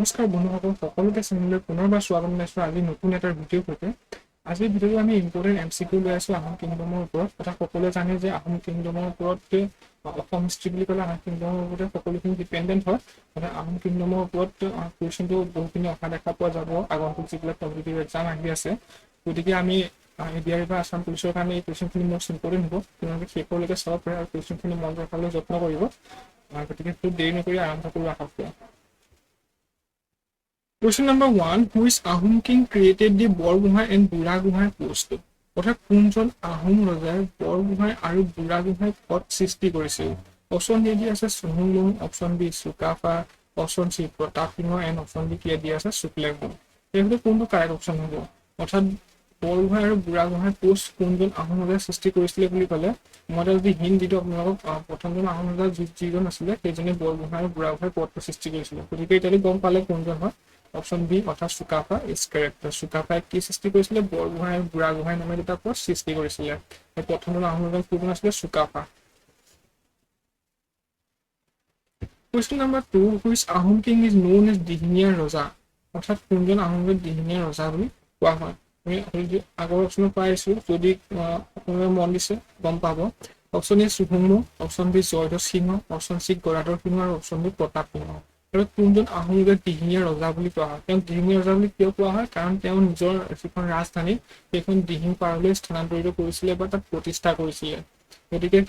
নমস্কাৰ বন্ধুসকল, সকলোকে চেনেললৈ পুনৰবাৰ স্বাগতম জনাইছোঁ আজি নতুন এটা ভিডিঅ' সৈতে। আজিৰ ভিডিঅ'টো আমি ইম্পৰ্টেণ্ট MCQ লৈ আছোঁ আহোম কিংডমৰ ওপৰত। এটা সকলোৱে জানে যে আহোম কিংডমৰ ওপৰত অসম হিষ্ট্ৰী বুলি ক'লে আহোম কিংডমৰ ওপৰতে সকলোখিনি ডিপেণ্ডেণ্ট হয়। মানে আহোম কিংডমৰ ওপৰত কুৱেশ্যনটো বহুখিনি অহা দেখা পোৱা যাব আগন্তুক যিবিলাক কম্পিটিটিভ এক্সাম আহি আছে। গতিকে আমি ADRE বা আছাম পুলিচৰ কাৰণে এই কুৱেশ্যনখিনি মষ্ট ইম্পৰ্টেণ্ট হ'ব। তেওঁলোকে শেষলৈকে চাব পাৰে আৰু কুৱেশ্যনখিনি মন ৰখাবলৈ যত্ন কৰিব। গতিকে খুব দেৰি নকৰি আৰম্ভ কৰোঁ আহক। Question number 1, who is Ahom king created the Borgohai and Buragohai post? অৰ্থাৎ কোনজন আহোম ৰজাই বৰগোহাঁই আৰু বুঢ়াগোহাঁই পদ সৃষ্টি কৰিছিল? অপশ্যন এ দি আছে চুহুংমুং, option B Sukaphaa, option C Pratap Singha and option D কি দিয়া আছে শুক্লেংমুং। এই ভিতৰত কোনটো কাৰেক্ট অপশ্যন হ'ব? অৰ্থাৎ বৰগোহাঁই আৰু বুঢ়াগোহাঁই পোষ্ট কোনজন আহোম ৰজাই সৃষ্টি কৰিছিলে বুলি ক'লে মই যদি হিণ্ট দি দিওঁ আপোনালোকক, প্ৰথমজন আহোম ৰজা যিজন আছিলে সেইজনে বৰগোহাঁই আৰু বুঢ়াগোহাঁই পদটো সৃষ্টি কৰিছিলে। গতিকে এতিয়ালৈ গম পালে কোনজন হয়। অপশ্যন বি অৰ্থাৎ চুকাফা ইজ কাৰেক্ট। চুকাফাই কি সৃষ্টি কৰিছিলে? বৰগোহাঁই আৰু বুঢ়াগোহাঁই নামে দুটা পদ সৃষ্টি কৰিছিলে। প্ৰথমজন আহোম ৰজা কোন আছিলে? Sukaphaa. Question number 2, which Ahom king is known as Dihingia ৰজা? অৰ্থাৎ কোনজন আহোম ৰজাক দিহিঙীয়া ৰজা বুলি কোৱা হয়? আমি আগৰ অপশ্যন পাই আছো, যদি আপোনালোকে মন দিছে গম পাব। অপশ্যন এ চুহুংমুং, option B Jayadhwaj Singha, option C Gadadhar Singha আৰু অপশ্যন ডি প্ৰতাপ সিংহ। আৰু কোনজন আহোম ৰজাক দিহিঙীয়া ৰজা বুলি কোৱা হয়? তেওঁক দিহিঙীয়া ৰজা বুলি কিয় কোৱা হয়? কাৰণ তেওঁ নিজৰ যিখন ৰাজধানী সেইখন দিহিং পাৰলৈ স্থানান্তৰিত কৰিছিলে বা তাত প্ৰতিষ্ঠা কৰিছিলে। গতিকে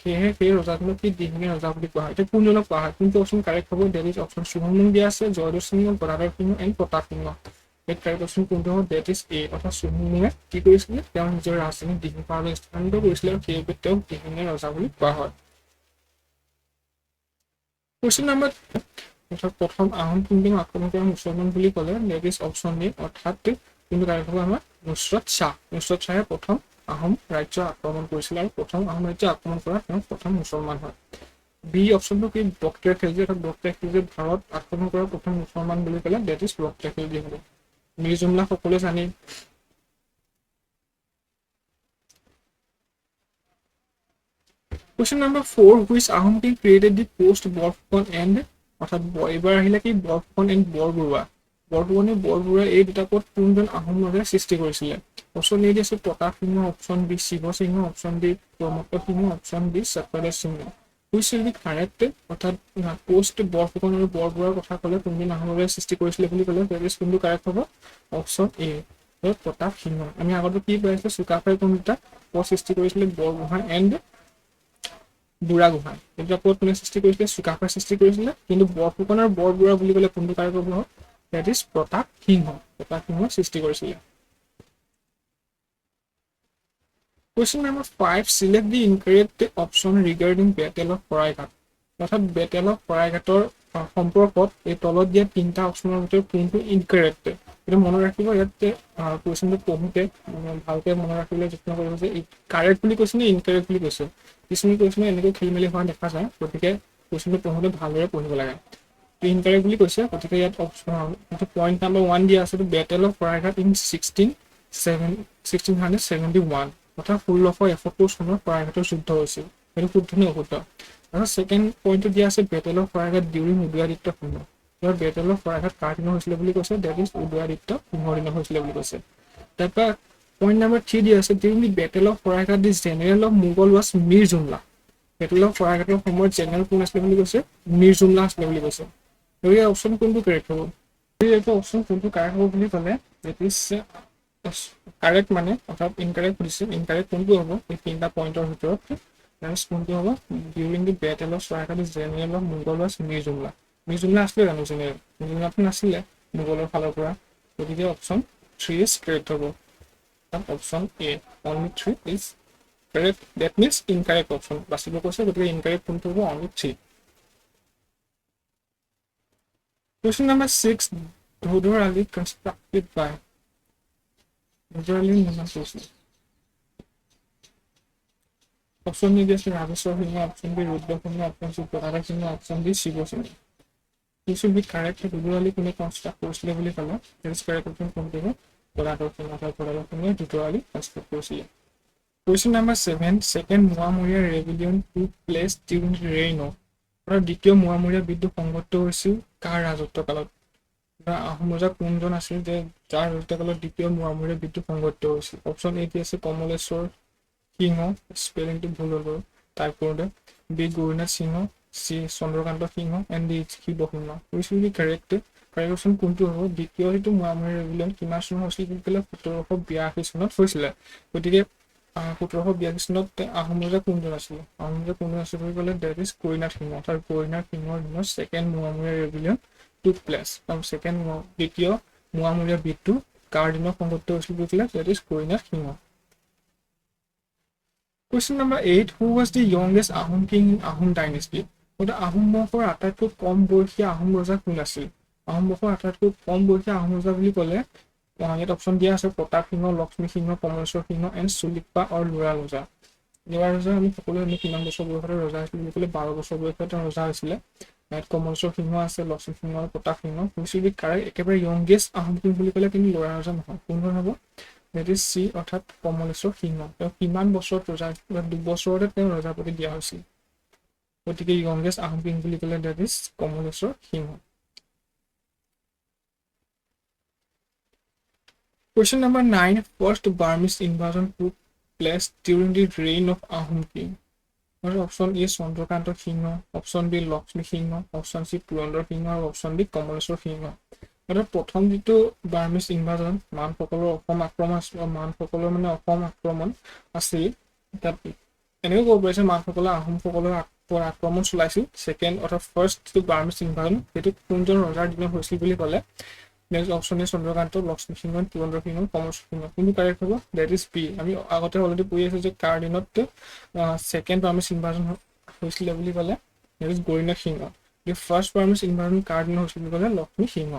সেয়েহে সেই ৰজাজনক কি দিহিঙীয়া ৰজা বুলি কোৱা হয়। এতিয়া কোনজনক কোৱা হয়? কোনটো অপশ্যন কাৰেক্ট হ'ব? ডেট ইজ অপশ্যন চুহুংমুং দিয়া আছে, জয়ধ্বজ সিংহ, গদাধৰ সিংহ এণ্ড প্ৰতাপ সিংহ। এই কাৰেক্ট অপশ্যন কোনটো হ'ব? ডেট ইজ এ অৰ্থাৎ চুহুংমুঙে কি কৰিছিলে? তেওঁ নিজৰ ৰাজধানী দিহিং পাৰলৈ স্থানান্তৰিত কৰিছিলে আৰু সেইবাবে তেওঁক দিহিঙীয়া ৰজা বুলি কোৱা হয়। কুৱেশ্যন নম্বৰ অৰ্থাৎ প্ৰথম আহোম কিংডম আক্ৰমণ কৰা মুছলমান বুলি ক'লে ডেট ইজ অপশ্যন ডি অৰ্থাৎ কিন্তু কাৰেক্ট হ'ব আমাৰ নুছৰত শ্বাহ। নুছৰত শ্বাহে প্ৰথম আহোম ৰাজ্য আক্ৰমণ কৰিছিল আৰু প্ৰথম আহোম ৰাজ্য আক্ৰমণ কৰা তেওঁ প্ৰথম মুছলমান হয়। বি অপশ্যনটো কি? বক্তিয়াৰ খিলজী। অৰ্থাৎ বক্তিয়াৰ খিলজীয়ে ভাৰত আক্ৰমণ কৰা প্ৰথম মুছলমান বুলি ক'লে ডেট ইজ বক্তিয়াৰ খিলজী হ'ব। মিৰ জুমলা সকলোৱে জানে। Question number 4, which Ahom king created the post Borphukan and অৰ্থাৎ এইবাৰ আহিলে কি বৰফুকন এণ্ড বৰবৰুৱা। বৰফুকন আৰু বৰবৰুৱা এই দুটা পদ কোনজন আহোম ৰজাই সৃষ্টি কৰিছিলে? অপশ্যন এ দি আছে Pratap Singha, option B Shiva Singha, option D Pramatta Singha, option D Chakradev Singha. Which will be correct? অৰ্থাৎ পোষ্ট বৰফুকন আৰু বৰবৰুৱাৰ কথা ক'লে কোনজন আহোম ৰজাই সৃষ্টি কৰিছিলে বুলি ক'লে কোনটো কাৰেক্ট হ'ব? অপশ্যন এ প্ৰতাপ সিংহ। আমি আগতে কি কৈ আছিলো? চুকাফাই কোন দুটা পদ সৃষ্টি কৰিছিলে? বৰগোহাঁই এণ্ড বুঢ়াগোহাঁই। এইবিলাক পদ কোনে সৃষ্টি কৰিছিলে? চুকাফাই সৃষ্টি কৰিছিলে। কিন্তু বৰফুকন আৰু বৰবৰুৱা বুলি ক'লে কোনটো কাৰেক্ট হ'ব? ডেট ইজ প্ৰতাপ সিংহ। প্ৰতাপ সিংহ সৃষ্টি কৰিছিলে। Question number 5, select the incorrect option regarding Battle of Saraighat. অৰ্থাৎ বেটেল অফ শৰাইঘাটৰ সম্পৰ্কত এই তলত দিয়া তিনিটা অপশ্যনৰ ভিতৰত কোনটো ইনকাৰেক্ট? এইটো মনত ৰাখিব। ইয়াতে কুৱেশ্যনটো পঢ়োঁতে ভালকৈ মনত ৰাখিবলৈ যত্ন কৰিব যে কাৰেক্ট বুলি কৈছে নে ইনকাৰেক্ট বুলি কৈছে। কিছুমান কুৱেশ্যনে এনেকৈ খেলি মেলি হোৱা দেখা যায়। গতিকে কুৱেশ্যনটো পঢ়োঁতে ভালদৰে পঢ়িব লাগে। ইনকাৰেক্ট বুলি কৈছে, গতিকে ইয়াত পইণ্ট নাম্বাৰ 1 দিয়া আছে বেটেল অফ শৰাইঘাট ইন 1671 অৰ্থাৎ 1671 চনত শৰাইঘাটৰ যুদ্ধ হৈছিল। সেইটো শুদ্ধ নে অশুদ্ধ? আৰু ছেকেণ্ড পইণ্টটো দিয়া আছে battle of Saraighat during Udayaditya Singha. Battle of Saraighat কাৰ দিনত হৈছিলে বুলি কৈছে? ডেট ইজ উদয়াদিত্য সিংহৰ দিনত হৈছিলে বুলি কৈছে। তাৰপৰা পইণ্ট নাম্বাৰ 3 দিয়া আছে during the battle of Saraighat the general of Mughal was Mir Jumla. Battle of শৰাইঘাটৰ সময়ত জেনেৰেল কোন আছিলে বুলি কৈছে? মিৰ জুমলা আছিলে বুলি কৈছে। গতিকে অপশ্যন কোনটো কাৰেক্ট হ'ব? এইটো অপশ্যন কোনটো কাৰেক্ট হ'ব বুলি ক'লে ডেট ইজ কাৰেক্ট মানে অৰ্থাৎ ইনকাৰেক্ট সুধিছে। ইনকাৰেক্ট কোনটো হ'ব? এই তিনিটা পইণ্টৰ ভিতৰত কোনটো হ'ব? During the battle of Saraighat general of Mughal was Mir Jumla. Mir Jumla আছিলে জানো জেনেৰেল? মিৰ জুমলাটো নাছিলে মোগলৰ ফালৰ পৰা। গতিকে অপশ্যন 3 ইজ কাৰেক্ট হ'ব। Option A only 3 is correct. That means incorrect option বাচিব কৈছে। গতিকে ইনকাৰেক্ট কোনটো হ'ব? Only 3। Question number 6, Dhodor Ali constructed by Dhodor Ali নিৰ্মাণ কৰিছিল। অপশ্যন ডি আছে Rajeswar Singha, option B Rudra Singha, option C Gadadhar Singha, option D Shiva Singha. This will be correct. দhodor Ali কোনে কনষ্ট্ৰাক্ট কৰিছিলে বুলি ক'লে কাৰেক্ট অপশ্যন কোনটো হ'ব? গদাধৰ সিংহ। গদাধৰ সিংহে dhodor Ali কনষ্ট্ৰাক্ট কৰিছিলে। Question number 7, second Moamoria rebellion took place during reign of দ্বিতীয় মোৱামৰীয়া বিদ্ৰোহ সংঘটিত হৈছিল কাৰ ৰাজত্ব কালত? আহোম ৰজা কোনজন আছিল যে যাৰ ৰাজত্বকালত দ্বিতীয় মোৱামৰীয়া বিদ্ৰোহ সংঘটিত হৈছিল? অপশ্যন এ টি আছে কমলেশ্বৰ সিংহ, স্পেলিংটো ভুল হ'ল বাৰু টাইপ কৰোঁতে, B Gaurinath Singha, C Chandrakanta Singha, and D Shiva Singha. Which will be correct? Correct option কোনটো হ'ব? দ্বিতীয় যিটো মোৱামৰীয়া ৰেভিলিয়ন কিমান চনত হৈছিল বুলি ক'লে 1782 চনত হৈছিলে। গতিকে 1782 চনত আহোম ৰজা কোনজন আছিলে? আহোম ৰজা কোনজন আছিল বুলি ক'লে ডেট ইজ গৌৰীনাথ সিংহ। তাৰ গৌৰীনাথ সিংহৰ দিনত ছেকেণ্ড মোৱামৰীয়া ৰেভিলিয়ন টুক প্লেচ। আৰু দ্বিতীয় মোৱামৰীয়া বিদ্ৰোহ কাৰ দিনত সংঘটিত হৈছিল বুলি ক'লে that is Gaurinath Singha. Question number 8. Who was the youngest Ahom king in Ahom dynasty? Ahom বংশৰ আটাইতকৈ কম বয়সীয়া আহোম ৰজা কোন আছিল? আহোম বংশৰ আটাইতকৈ কম বয়সীয়া আহোম ৰজা বুলি ক'লে ইয়াত অপশ্যন দিয়া আছে প্ৰতাপ সিংহ, লক্ষ্মী সিংহ, কমলেশ্বৰ সিংহ, এণ্ড চুলিপ্পা আৰু লৰা ৰজা। লৰা ৰজা আমি সকলোৱে কিমান বছৰ বয়সতে ৰজা হৈছিল বুলি ক'লে 12 বছৰ বয়সতে তেওঁ ৰজা হৈছিলে। ইয়াত কমলেশ্বৰ সিংহ আছে, লক্ষ্মী সিংহ আৰু প্ৰতাপ সিংহ। কাৰেক্ট একেবাৰে য়ংগেষ্ট আহোম কিং বুলি ক'লে কিন্তু লৰা ৰজা নহয়। কোনজন হ'ব? ডেট ইজ চি অৰ্থাৎ কমলেশ্বৰ সিংহ। তেওঁ কিমান বছৰত ৰজা? 2 বছৰতে তেওঁ ৰজাপতি দিয়া হৈছিল। গতিকে য়ংগেষ্ট আহোম কিং বুলি ক'লে that is Kamaleswar Singha. Question number 9. First Burmese invasion took place during the reign of Ahom king. Option A Chandrakanta Singha, option B Lakshmi Singha, option C Purandar Singha আৰু অপশ্যন ডি কমলেশ্বৰ সিংহ। অৰ্থাৎ প্ৰথম যিটো বাৰ্মিজ ইনভাজন মানসকলৰ অসম আক্ৰমণ মানসকলৰ অসম আক্ৰমণ আছিল, তাত এনেকৈ ক'ব পাৰিছে মানসকলে আহোমসকলৰ আক্ৰমণ চলাইছিল। ছেকেণ্ড অৰ্থাৎ ফাৰ্ষ্ট যিটো বাৰ্মিজ ইনভাজন সেইটো কোনজন ৰজাৰ দিনত হৈছিল বুলি ক'লে next option A Chandrakanta, Lakshmi Singha, Purandar Singha, Kamaleswar Singha. কোনটো কাৰেক্ট হ'ব? That is B. আমি আগতে অলৰেডি পঢ়ি আছো যে কাৰ দিনত ছেকেণ্ড বাৰ্মিজ ইনভাজন হৈছিলে বুলি ক'লে that is Gaurinath Singha. First Burmese invasion কাৰ দিনত হৈছিল বুলি ক'লে লক্ষ্মী সিংহ।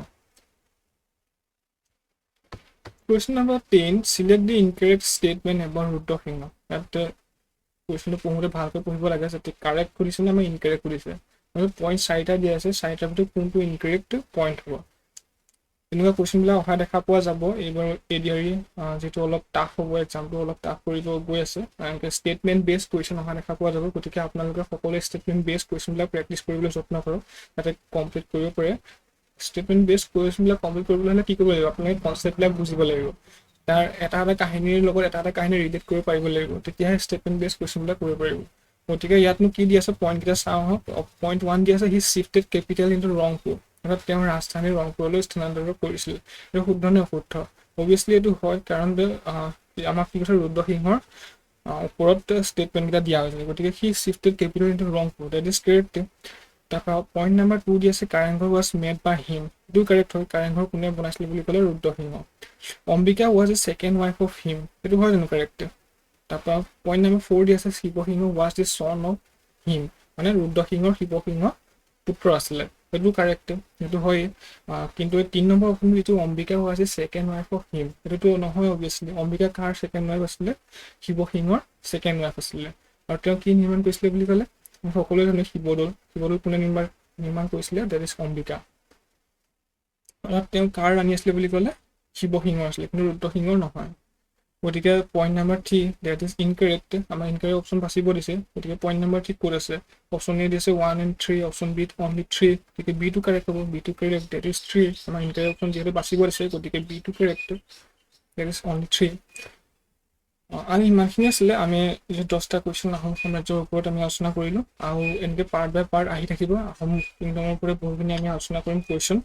Question number 10. Select the incorrect statement about ৰুদ্ৰ সিংহ। ইয়াত কুৱেশ্যনটো পঢ়োঁতে ভালকৈ পঢ়িব লাগে যাতে কাৰেক্ট কৰিছে নে ইনকাৰেক্ট কৰিছে। পইণ্ট 4টা দিয়া আছে, 4টাৰ ভিতৰত কোনটো ইনকাৰেক্ট পইণ্ট হ'ব। এনেকুৱা কুৱেশ্যনবিলাক অহা দেখা পোৱা যাব। এইবাৰ ADRE যিটো অলপ টাফ হ'ব, এক্সামটো অলপ টাফ কৰিব গৈ আছে। এনেকৈ ষ্টেটমেণ্ট বেছ কুৱেশ্যন অহা দেখা পোৱা যাব। গতিকে আপোনালোকে সকলোৱে ষ্টেটমেণ্ট বেছ কুৱেশ্যনবিলাক প্ৰেক্টিছ কৰিবলৈ যত্ন কৰক যাতে কমপ্লিট কৰিব পাৰে। ষ্টেটমেণ্ট বেছ কুৱেশ্যনবিলাক কমপ্লিট কৰিবলৈ হ'লে কি কৰিব লাগিব? আপোনালোকে কনচেপ্টবিলাক বুজিব লাগিব। তাৰ এটা কাহিনীৰ লগত এটা কাহিনী ৰিলেট কৰিব পাৰিব লাগিব, তেতিয়াহে ষ্টেটমেণ্ট বেছ কুৱেশ্যনবিলাক কৰিব পাৰিব। গতিকে ইয়াতনো কি দি আছে পইণ্টকেইটা চাওঁ আহক। পইণ্ট 1 দি আছে হি শিফটেড কেপিটেল ইনটু ৰংপুৰ। অৰ্থাৎ তেওঁ ৰাজধানী ৰংপুৰলৈ স্থানান্তৰ কৰিছিল। এইটো শুদ্ধ নে অশুদ্ধ? অভিয়াছলি এইটো হয়, কাৰণ আমাক কি কৈছে ৰুদ্ৰ সিংহৰ ওপৰত ষ্টেটমেণ্টকেইটা দিয়া হৈছিল। গতিকে he shifted capital into Rangpur, that is correct. তাৰপৰা পইণ্ট নাম্বাৰ 2 দি আছে Karenghar was made by him. এইটো কাৰেক্ট হয়। কাৰেংঘৰ কোনে বনাইছিলে বুলি ক'লে Rudra Singha. Ambika was a second wife of him. সেইটো হয় জানো কাৰেক্ট? তাৰপৰা পইণ্ট নাম্বাৰ 4 দি আছে শিৱ সিংহ ৱাজ দি চন অফ হিম। মানে ৰুদ্ৰ সিংহৰ শিৱ সিংহ পুত্ৰ আছিলে। সেইটো কাৰেক্ট, সেইটো হয়। কিন্তু 3 নম্বৰ অপশ্যন যিটো Ambika was a second wife of হিম, সেইটোতো নহয় অভিয়াছলি। অম্বিকা কাৰ ছেকেণ্ড ৱাইফ আছিলে? শিৱ সিংহৰ ছেকেণ্ড ৱাইফ আছিলে। আৰু তেওঁ কি নিৰ্মাণ কৰিছিলে বুলি ক'লে সকলোৱে জানে শিৱদৌল। শিৱদৌল কোনে নিৰ্মাণ কৰিছিলে? That is Ambika. তেওঁ কাৰ ৰাণী আছিলে বুলি ক'লে শিৱ সিংহৰ আছিলে, কিন্তু ৰুদ্ৰ সিংহৰ নহয়। গতিকে point number 3 that is incorrect. আমাৰ ইনকাৰেক্ট অপশ্যন বাচিব দিছে। গতিকে পইণ্ট নাম্বাৰ 3 ক'ত আছে? অপশ্যন এ দিছে 1 and 3, অপশ্যন বি অনলি 3। গতিকে বিটো কাৰেক্ট হ'ব। বিটো কাৰেক্ট, ডেট ইজ 3। আমাৰ ইনকাৰেক্ট অপশ্যন যিহেতু বাচিব দিছে, গতিকে বিটো কাৰেক্ট, ডেট ইজ অনলি 3। আমি ইমানখিনি আছিলে। আমি 10টা কুৱেশ্যন আহোম সাম্ৰাজ্যৰ ওপৰত আমি আলোচনা কৰিলোঁ, আৰু এনেকৈ পাৰ্ট বাই পাৰ্ট আহি থাকিব। আহোম কিংডমৰ ওপৰত বহুখিনি আমি আলোচনা কৰিম কুৱেশ্যন।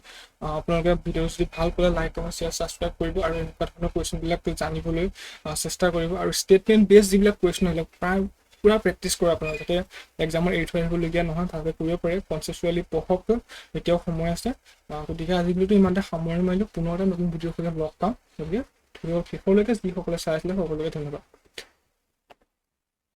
আপোনালোকে ভিডিঅ' যদি ভাল পালে লাইক, কমেণ্ট, শ্বেয়াৰ, ছাবস্ক্ৰাইব কৰিব আৰু এনেকুৱা ধৰণৰ কুৱেশ্যনবিলাক জানিবলৈ চেষ্টা কৰিব। আৰু ষ্টেটমেণ্ট বেছ যিবিলাক কুৱেশ্যন আহিলে পুৰা প্ৰেক্টিছ কৰা আপোনাৰ, যাতে এক্সামৰ এৰি থৈ আহিবলগীয়া নহয়, ভালকৈ কৰিব পাৰে। কনচেপচুৱেলি পঢ়ক, এতিয়াও সময় আছে। গতিকে আজি ভিডিঅ'টো ইমানতে সামৰণি মাৰিলোঁ। পুনৰ এটা নতুন ভিডিঅ'ৰ সৈতে লগ পাম। গতিকে ভিডিঅ' শেষলৈকে যিসকলে চাই আছিলে সকলোকে ধন্যবাদ।